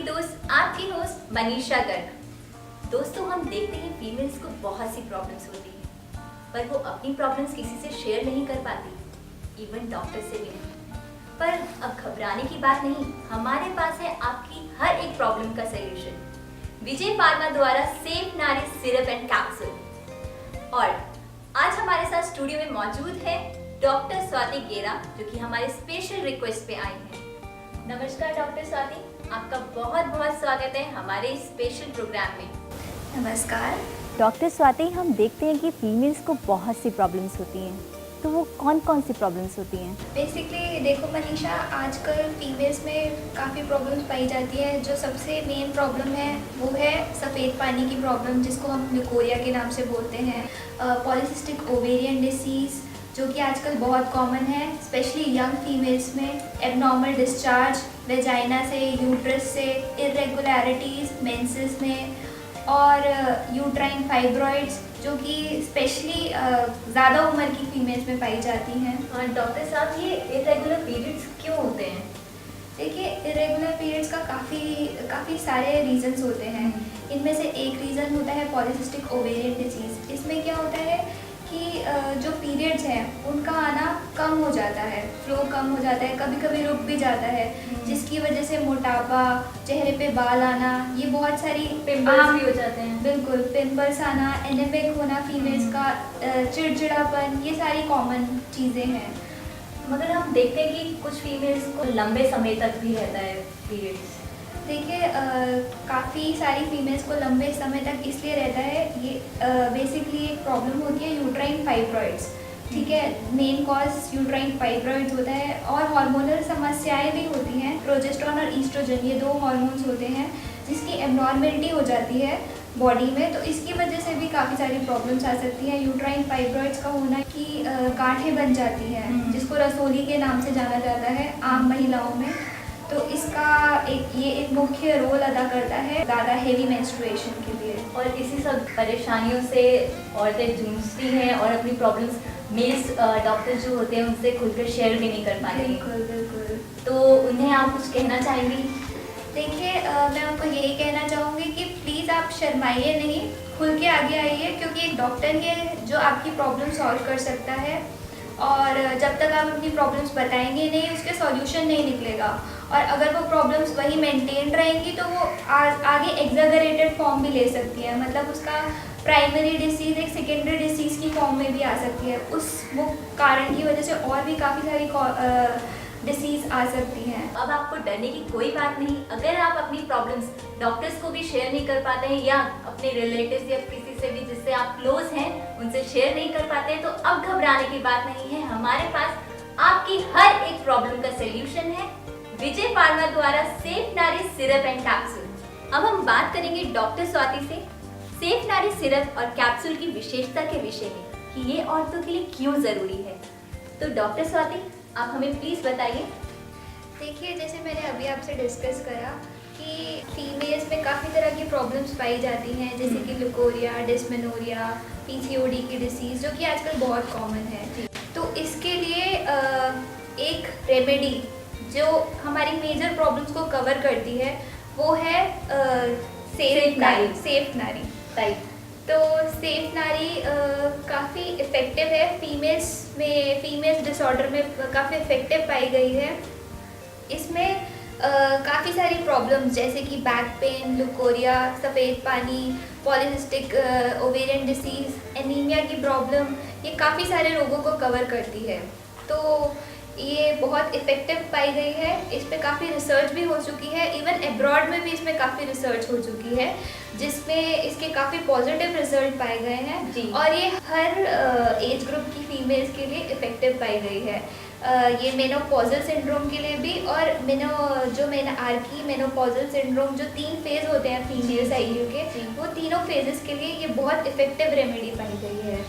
आपकी दोस्त, आपकी होस्ट मनीषा गर्ग। दोस्तों, हम देखते हैं फीमेल्स को बहुत सी प्रॉब्लम्स होती हैं, पर वो अपनी प्रॉब्लम्स किसी से शेयर नहीं कर पाती, इवन डॉक्टर से भी नहीं। पर अब घबराने की बात नहीं, हमारे पास है आपकी हर एक प्रॉब्लम का सलूशन। विजय फार्मा द्वारा सेफ नारी सिरप एंड कैप्सूल। और आज हमारे साथ स्टूडियो में मौजूद है डॉक्टर स्वाति गेरा, जो कि हमारे स्पेशल रिक्वेस्ट पे आई हैं। नमस्कार डॉक्टर स्वाति, आपका बहुत बहुत स्वागत है हमारे स्पेशल प्रोग्राम में। नमस्कार डॉक्टर स्वाति, हम देखते हैं कि फीमेल्स को बहुत सी प्रॉब्लम्स होती हैं, तो वो कौन कौन सी प्रॉब्लम्स होती हैं? बेसिकली देखो मनीषा, आजकल फीमेल्स में काफ़ी प्रॉब्लम्स पाई जाती हैं। जो सबसे मेन प्रॉब्लम है वो है सफ़ेद पानी की प्रॉब्लम, जिसको हम ल्यूकोरिया के नाम से बोलते हैं। पॉलीसिस्टिक ओवेरियन डिसीज़, जो कि आजकल बहुत कॉमन है, स्पेशली यंग फीमेल्स में। एबनॉर्मल डिस्चार्ज वेजाइना से, यूट्रस से, इरेगुलरिटीज़ मेंसेस में, और यूट्राइन फाइब्रॉइड्स, जो कि स्पेशली ज़्यादा उम्र की फीमेल्स में पाई जाती हैं। और डॉक्टर साहब, ये इरेगुलर पीरियड्स क्यों होते हैं? देखिए, इरेगुलर पीरियड्स का काफ़ी सारे रीजंस होते हैं। इनमें से एक रीज़न होता है पॉलीसिस्टिक ओवेरियन डिसीज़। इसमें क्या होता है कि जो पीरियड्स हैं उनका आना कम हो जाता है, फ्लो कम हो जाता है, कभी कभी रुक भी जाता है, जिसकी वजह से मोटापा, चेहरे पे बाल आना, ये बहुत सारी पिंपल्स भी हो जाते हैं। बिल्कुल, पिंपल्स आना, एनेमिक होना फीमेल्स का, चिड़चिड़ापन, ये सारी कॉमन चीज़ें हैं। मगर हम देखते हैं कि कुछ फीमेल्स को लंबे समय तक भी रहता है पीरियड्स। देखिए, काफ़ी सारी फीमेल्स को लंबे समय तक इसलिए रहता है, ये बेसिकली एक प्रॉब्लम होती है यूट्राइन फाइब्रॉइड्स। ठीक है, मेन कॉज यूट्राइन फाइब्रॉइड्स होता है, और हार्मोनल समस्याएं भी होती हैं। प्रोजेस्टेरॉन और ईस्ट्रोजन, ये दो हार्मोन्स होते हैं जिसकी एबनॉर्मेलिटी हो जाती है बॉडी में, तो इसकी वजह से भी काफ़ी सारी प्रॉब्लम्स आ सकती हैं। यूट्राइन फाइब्रॉइड्स का होना कि गांठें बन जाती हैं, जिसको रसोली के नाम से जाना जाता है आम महिलाओं में। तो इसका एक मुख्य रोल अदा करता है ज़्यादा हेवी मेंस्ट्रुएशन के लिए। और इसी सब परेशानियों से औरतें जूझती हैं और अपनी प्रॉब्लम्स मेल्स डॉक्टर जो होते हैं उनसे खुलकर शेयर भी नहीं कर पाती। बिल्कुल बिल्कुल। तो उन्हें आप कुछ कहना चाहेंगी? देखिए, मैं आपको यही कहना चाहूँगी कि प्लीज़ आप शर्माइए नहीं, खुल के आगे आइए, क्योंकि एक डॉक्टर है जो आपकी प्रॉब्लम सॉल्व कर सकता है। और जब तक आप अपनी प्रॉब्लम्स बताएंगे नहीं, उसके सॉल्यूशन नहीं निकलेगा। और अगर वो प्रॉब्लम्स वही मेंटेन रहेंगी तो वो आगे एग्जैगरेटेड फॉर्म भी ले सकती है, मतलब उसका प्राइमरी डिसीज़ एक सेकेंडरी डिसीज़ की फॉर्म में भी आ सकती है। वो कारण की वजह से और भी काफ़ी सारी डिसीज़ आ सकती हैं। अब आपको डरने की कोई बात नहीं। अगर आप अपनी प्रॉब्लम्स डॉक्टर्स को भी शेयर नहीं कर पाते हैं, या अपने रिलेटिव्स या किसी से भी जिससे आप क्लोज हैं उनसे शेयर नहीं कर पाते हैं, तो अब घबराने की बात नहीं है। हमारे पास आपकी हर एक प्रॉब्लम का सलूशन है विजय फार्मा द्वारा सेफ नारी सिरप एंड कैप्सूल। अब हम बात करेंगे डॉक्टर स्वाति से सेफ नारी सिरप और कैप्सूल की विशेषता के विषय में, कि ये औरतों के लिए क्यों जरूरी है। तो डॉक्टर स्वाति, आप हमें प्लीज़ बताइए। देखिए, जैसे मैंने अभी आपसे डिस्कस करा कि फीमेल्स में काफ़ी तरह की प्रॉब्लम्स पाई जाती हैं, जैसे कि ल्यूकोरिया, डिस्मेनोरिया, पीसीओडी की डिसीज़, जो कि आजकल बहुत कॉमन है। तो इसके लिए एक रेमेडी जो हमारी मेजर प्रॉब्लम्स को कवर करती है वो है सेफ नारी राइट। तो सेफ नारी काफ़ी इफ़ेक्टिव है फीमेल्स डिसऑर्डर में काफ़ी इफ़ेक्टिव पाई गई है। इसमें काफ़ी सारी प्रॉब्लम्स जैसे कि बैक पेन, ल्यूकोरिया, सफ़ेद पानी, पॉलीसिस्टिक ओवेरियन डिसीज़, एनीमिया की प्रॉब्लम, ये काफ़ी सारे रोगों को कवर करती है। तो ये बहुत इफ़ेक्टिव पाई गई है। इस पर काफ़ी रिसर्च भी हो चुकी है, इवन अब्रॉड में भी इसमें काफ़ी रिसर्च हो चुकी है, जिसमें इसके काफ़ी पॉजिटिव रिजल्ट पाए गए हैं। और ये हर एज ग्रुप की फीमेल्स के लिए इफ़ेक्टिव पाई गई है। ये मेनोपॉजल सिंड्रोम के लिए भी, और मेनोपॉजल सिंड्रोम, जो 3 फेज़ होते हैं फीमेल्स आईयू के, वो तीनों फेजेस के लिए ये बहुत इफ़ेक्टिव रेमेडी पाई गई है।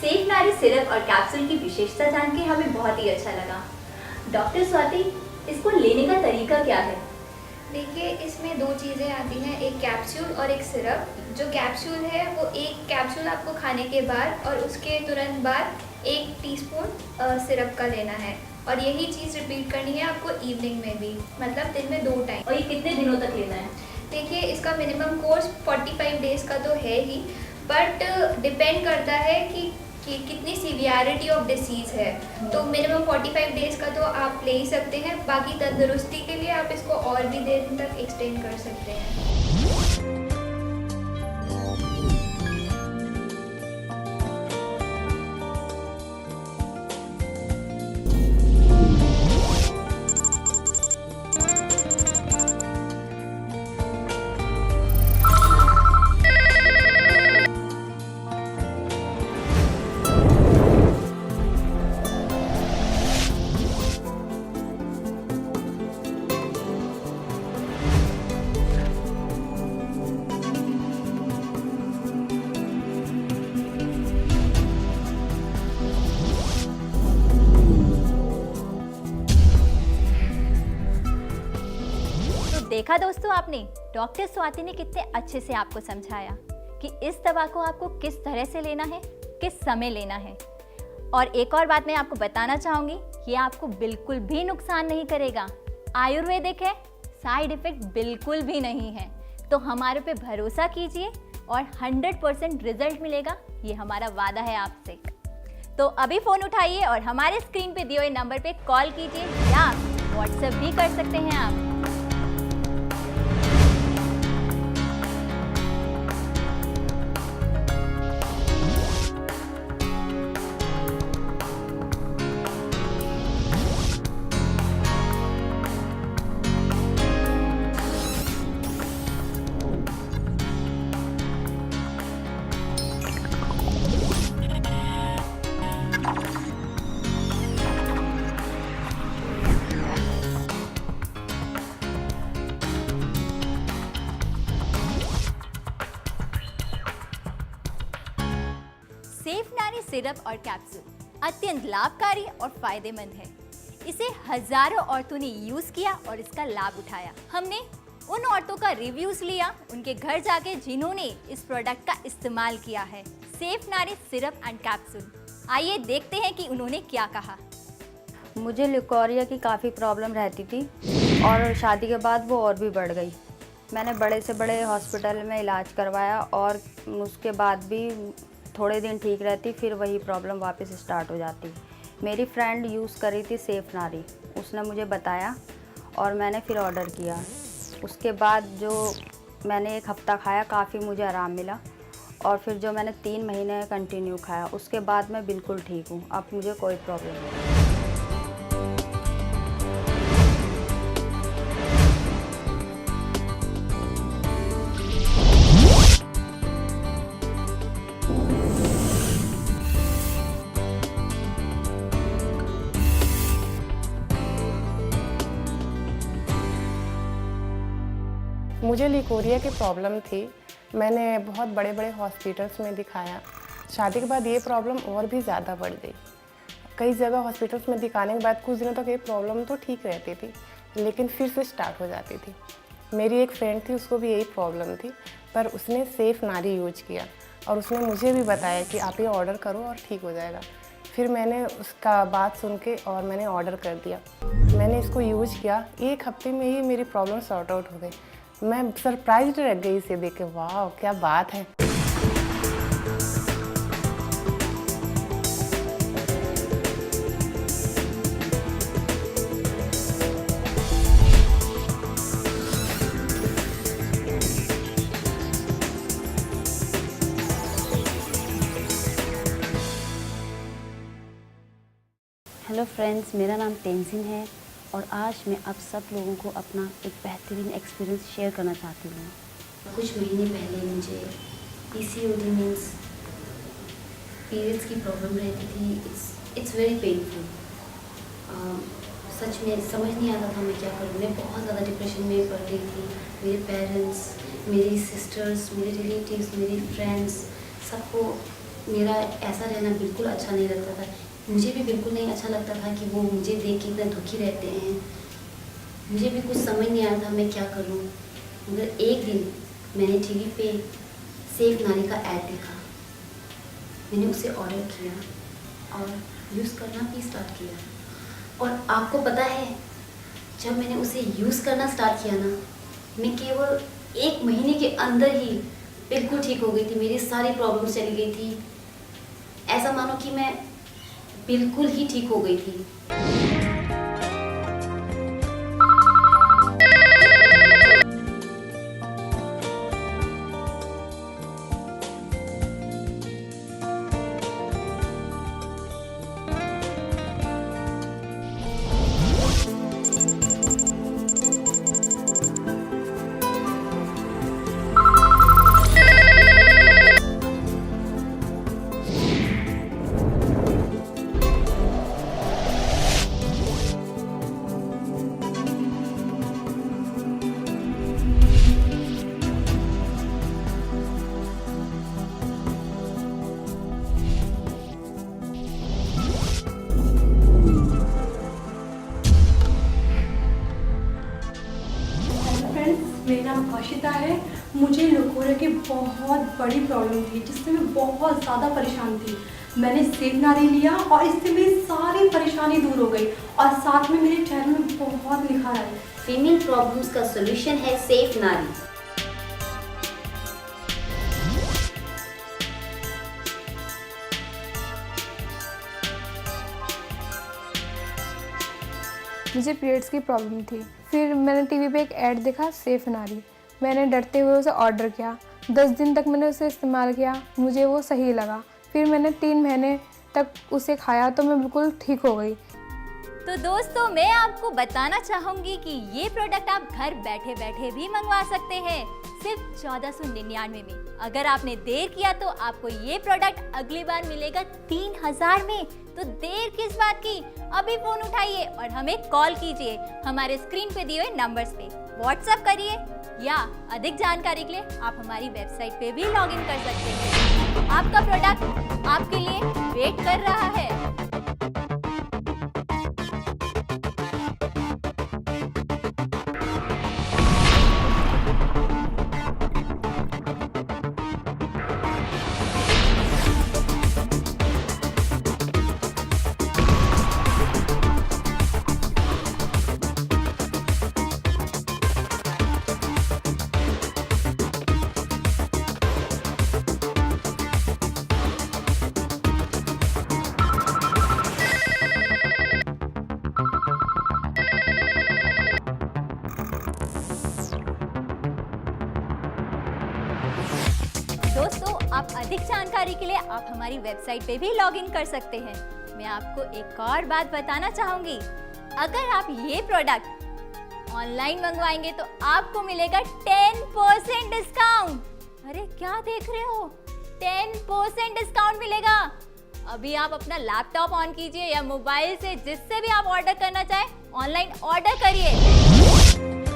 सेफ नारी सिरप और कैप्सूल की विशेषता जान के हमें बहुत ही अच्छा लगा। डॉक्टर स्वाति, इसको लेने का तरीका क्या है? देखिए, इसमें 2 चीज़ें आती हैं, एक कैप्सूल और एक सिरप। जो कैप्सूल है वो एक कैप्सूल आपको खाने के बाद और उसके तुरंत बाद 1 टीस्पून सिरप का लेना है, और यही चीज़ रिपीट करनी है आपको इवनिंग में भी, मतलब दिन में 2 टाइम। और ये कितने दिनों तक लेना है? देखिए, इसका मिनिमम कोर्स 45 डेज़ का तो है ही, बट डिपेंड करता है कि कितनी सीवियरिटी ऑफ डिसीज़ है। तो मिनिमम 45 डेज़ का तो आप ले ही सकते हैं। बाकी तंदुरुस्ती के लिए आप इसको और भी देर तक एक्सटेंड कर सकते हैं। देखा दोस्तों आपने, डॉक्टर स्वाति ने कितने अच्छे से आपको समझाया कि इस दवा को आपको किस तरह से लेना है, किस समय लेना है। और एक और बात मैं आपको बताना चाहूँगी, ये आपको बिल्कुल भी नुकसान नहीं करेगा। आयुर्वेदिक है, साइड इफ़ेक्ट बिल्कुल भी नहीं है। तो हमारे पे भरोसा कीजिए और 100% रिजल्ट मिलेगा, ये हमारा वादा है आपसे। तो अभी फ़ोन उठाइए और हमारे स्क्रीन पे दिए हुए नंबर पे कॉल कीजिए या व्हाट्सएप भी कर सकते हैं आप। सेफ नारी सिरप और कैप्सूल अत्यंत लाभकारी और फायदेमंद है। इसे हजारों औरतों ने यूज किया और इसका लाभ उठाया। हमने उन औरतों का रिव्यूज लिया, उनके घर जाके जिन्होंने इस प्रोडक्ट का इस्तेमाल किया है, सेफ नारी सिरप एंड कैप्सूल। आइए देखते हैं कि उन्होंने क्या कहा। मुझे ल्यूकोरिया की काफ़ी प्रॉब्लम रहती थी और शादी के बाद वो और भी बढ़ गई। मैंने बड़े से बड़े हॉस्पिटल में इलाज करवाया और उसके बाद भी थोड़े दिन ठीक रहती, फिर वही प्रॉब्लम वापस स्टार्ट हो जाती। मेरी फ्रेंड यूज़ कर रही थी सेफ नारी, उसने मुझे बताया और मैंने फिर ऑर्डर किया। उसके बाद जो मैंने 1 हफ़्ता खाया, काफ़ी मुझे आराम मिला और फिर जो मैंने 3 महीने कंटिन्यू खाया, उसके बाद मैं बिल्कुल ठीक हूँ। अब मुझे कोई प्रॉब्लम नहीं। मुझे लिकोरिया की प्रॉब्लम थी। मैंने बहुत बड़े बड़े हॉस्पिटल्स में दिखाया। शादी के बाद ये प्रॉब्लम और भी ज़्यादा बढ़ गई। कई जगह हॉस्पिटल्स में दिखाने के बाद कुछ दिनों तक ये प्रॉब्लम तो ठीक रहती थी, लेकिन फिर से स्टार्ट हो जाती थी। मेरी एक फ्रेंड थी, उसको भी यही प्रॉब्लम थी, पर उसने सेफ नारी यूज किया और उसने मुझे भी बताया कि आप ये ऑर्डर करो और ठीक हो जाएगा। फिर मैंने उसका बात सुन के और मैंने ऑर्डर कर दिया। मैंने इसको यूज किया, 1 हफ्ते में ही मेरी प्रॉब्लम सॉर्ट आउट हो गई। मैं सरप्राइज्ड रह गई इसे देख के, वाह क्या बात है। हेलो फ्रेंड्स, मेरा नाम तेंजिन है और आज मैं आप सब लोगों को अपना एक बेहतरीन एक्सपीरियंस शेयर करना चाहती हूँ। कुछ महीने पहले मुझे PCOD मीन्स पीरियड्स की प्रॉब्लम रहती थी। It's very painful. सच में समझ नहीं आता था मैं क्या करूँ। मैं बहुत ज़्यादा डिप्रेशन में पड़ गई थी। मेरे पेरेंट्स, मेरी सिस्टर्स, मेरे रिलेटिव्स, मेरी फ्रेंड्स, सबको मेरा ऐसा रहना बिल्कुल अच्छा नहीं लगता था। मुझे भी बिल्कुल नहीं अच्छा लगता था कि वो मुझे देख के इतना दुखी रहते हैं। मुझे भी कुछ समझ नहीं आ रहा था मैं क्या करूं। मगर एक दिन मैंने टीवी पे सेफ नारी का ऐड देखा। मैंने उसे ऑर्डर किया और यूज़ करना भी स्टार्ट किया। और आपको पता है, जब मैंने उसे यूज़ करना स्टार्ट किया ना, मैं केवल 1 महीने के अंदर ही बिल्कुल ठीक हो गई थी, मेरी सारी प्रॉब्लम्स चली गई थी। ऐसा मानो कि मैं बिल्कुल ही ठीक हो गई थी। फ्रेंड्स, मेरा नाम आशिता है। मुझे लकोरिया की बहुत बड़ी प्रॉब्लम थी जिससे मैं बहुत ज़्यादा परेशान थी। मैंने सेब नारी लिया और इससे मेरी सारी परेशानी दूर हो गई और साथ में मेरे चेहरे में बहुत निखार आई। फीमेल प्रॉब्लम्स का सॉल्यूशन है सेफ नारी। मुझे पीरियड्स की प्रॉब्लम थी। फिर मैंने टीवी पे एक ऐड देखा सेफ नारी। मैंने डरते हुए उसे ऑर्डर किया। 10 दिन तक मैंने उसे इस्तेमाल किया, मुझे वो सही लगा। फिर मैंने 3 महीने तक उसे खाया तो मैं बिल्कुल ठीक हो गई। तो दोस्तों, मैं आपको बताना चाहूँगी कि ये प्रोडक्ट आप घर बैठे बैठे भी मंगवा सकते हैं सिर्फ 1499 में। अगर आपने देर किया तो आपको ये प्रोडक्ट अगली बार मिलेगा 3000 में। तो देर किस बात की, अभी फोन उठाइए और हमें कॉल कीजिए हमारे स्क्रीन पे दिए हुए नंबर्स पे, व्हाट्सएप करिए या अधिक जानकारी के लिए आप हमारी वेबसाइट पे भी लॉगिन कर सकते हैं। आपका प्रोडक्ट आपके लिए वेट कर रहा है। दोस्तों, आप अधिक जानकारी के लिए आप हमारी वेबसाइट पे भी लॉगिन कर सकते हैं। मैं आपको एक और बात बताना चाहूँगी, अगर आप ये प्रोडक्ट ऑनलाइन मंगवाएंगे तो आपको मिलेगा 10% डिस्काउंट। अरे क्या देख रहे हो, 10% डिस्काउंट मिलेगा। अभी आप अपना लैपटॉप ऑन कीजिए या मोबाइल से जिससे भी आप ऑर्डर करना चाहें ऑनलाइन ऑर्डर करिए।